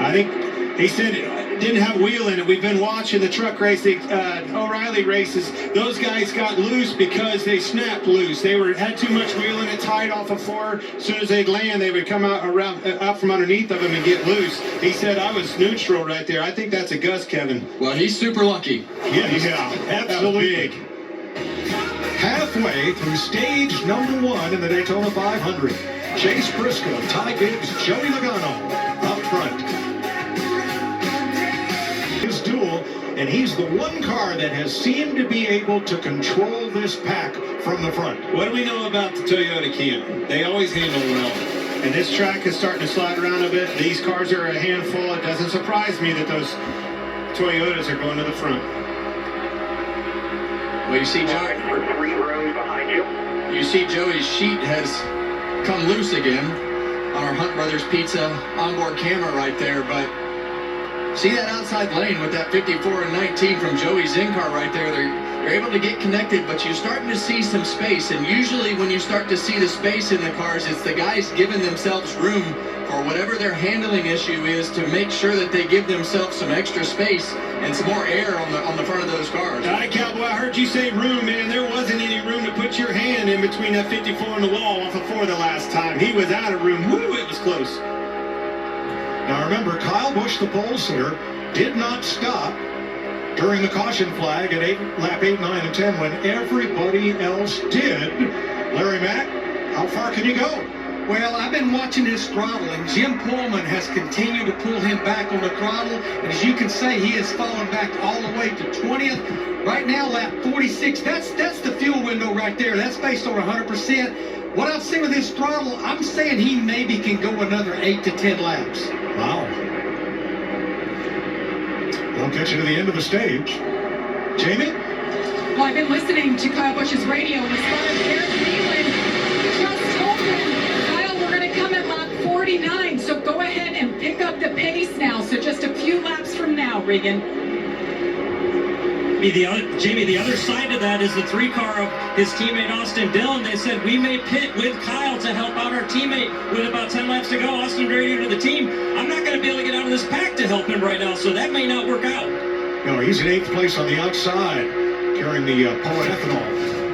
I think he said it didn't have wheel in it. We've been watching the truck race, the O'Reilly races. Those guys got loose because they snapped loose. They had too much wheel in it, tied off the floor. As soon as they'd land, they would come out from underneath of them and get loose. He said I was neutral right there. I think that's a Gus, Kevin. Well, he's super lucky. Yeah, absolutely. Halfway through stage number 1 in the Daytona 500. Chase Briscoe, Ty Gibbs, Joey Logano up front. His duel, and he's the one car that has seemed to be able to control this pack from the front. What do we know about the Toyota Camry? They always handle well. And this track is starting to slide around a bit. These cars are a handful. It doesn't surprise me that those Toyotas are going to the front. Well, you see, Joey, for 3 rows behind you. You see Joey's sheet has come loose again on our Hunt Brothers Pizza onboard camera right there, but see that outside lane with that 54 and 19 from Joey's in-car right there. They're able to get connected, but you're starting to see some space, and usually when you start to see the space in the cars, it's the guys giving themselves room for whatever their handling issue is to make sure that they give themselves some extra space and some more air on the front of those cars. All right, Cowboy, I heard you say room, man. There wasn't any room to put your hand in between that 54 and the wall off of 4 the last time. He was out of room. Woo, it was close. Now remember, Kyle Busch, the pole sitter, did not stop during the caution flag at lap 8, 9, and 10 when everybody else did. Larry Mack, how far can you go? Well, I've been watching his throttle, and Jim Pullman has continued to pull him back on the throttle. And as you can say, he has fallen back all the way to 20th. Right now, lap 46, that's the fuel window right there. That's based on 100%. What I've seen with his throttle, I'm saying he maybe can go another 8 to 10 laps. Wow. We'll get you to the end of the stage. Jamie? Well, I've been listening to Kyle Busch's radio, and as far as Eric Nealon just told him, Kyle, we're going to come at lap 49, so go ahead and pick up the pace now. So just a few laps from now, Regan. Jamie, the other side of that is the 3 car of his teammate Austin Dillon. They said we may pit with Kyle to help out our teammate with about 10 laps to go. Austin radio to the team, I'm not going to be able to get out of this pack to help him right now, so that may not work out. No, he's in 8th place on the outside, carrying the polyethanol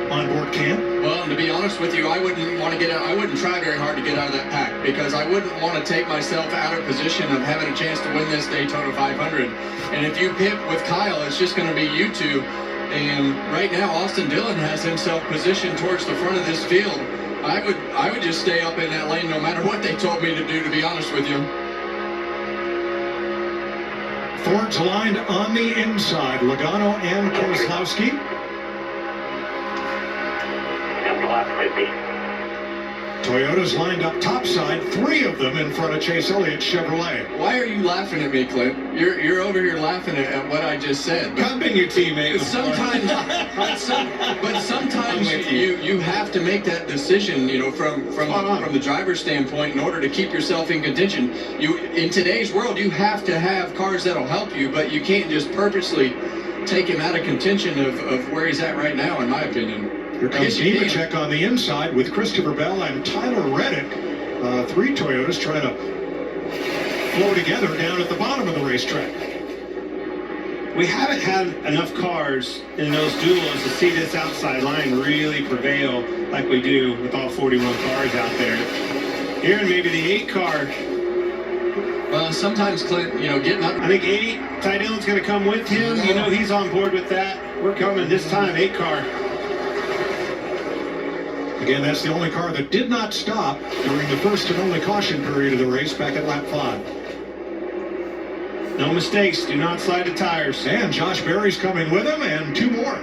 onboard can. Well, and to be honest with you, I wouldn't want to get out. I wouldn't try very hard to get out of that pack because I wouldn't want to take myself out of position of having a chance to win this Daytona 500. And if you pit with Kyle, it's just going to be you two. And right now, Austin Dillon has himself positioned towards the front of this field. I would just stay up in that lane no matter what they told me to do, to be honest with you. Ford's lined on the inside. Logano and Kozlowski. Lap 50. Toyota's lined up topside, 3 of them in front of Chase Elliott's Chevrolet. Why are you laughing at me, Clint? You're over here laughing at what I just said. I've been your teammate. Sometimes, but sometimes you have to make that decision, you know, from the driver's standpoint in order to keep yourself in contention. In today's world, you have to have cars that'll help you, but you can't just purposely take him out of contention of where he's at right now, in my opinion. Here comes Nemechek on the inside with Christopher Bell and Tyler Reddick. 3 Toyotas trying to flow together down at the bottom of the racetrack. We haven't had enough cars in those duels to see this outside line really prevail like we do with all 41 cars out there. Here in maybe the 8 car. Well, sometimes, Clint, you know, getting up. I think 8, Ty Dillon's going to come with him. You know, he's on board with that. We're coming this time, 8 car. Again, that's the only car that did not stop during the first and only caution period of the race back at lap 5. No mistakes. Do not slide the tires. And Josh Berry's coming with him, and 2 more.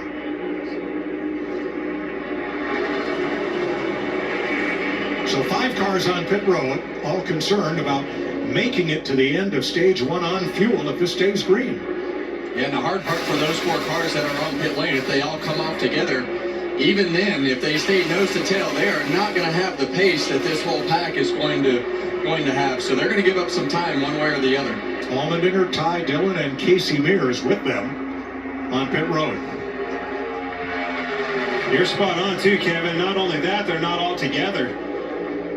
So 5 cars on pit road, all concerned about making it to the end of stage 1 on fuel if this stays green. Yeah, and the hard part for those 4 cars that are on pit lane, if they all come off together, even then, if they stay nose to tail, they are not going to have the pace that this whole pack is going to have. So they're going to give up some time one way or the other. Allmendinger, Ty Dillon, and Casey Mears with them on pit road. You're spot on too, Kevin. Not only that, they're not all together.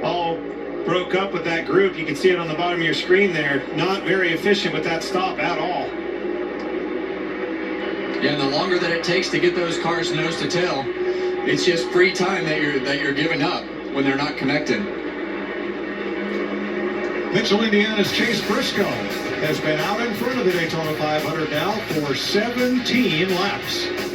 All broke up with that group. You can see it on the bottom of your screen there. Not very efficient with that stop at all. Yeah, and the longer that it takes to get those cars nose to tail, it's just free time that you're giving up when they're not connecting. Mitchell, Indiana's Chase Briscoe has been out in front of the Daytona 500 now for 17 laps.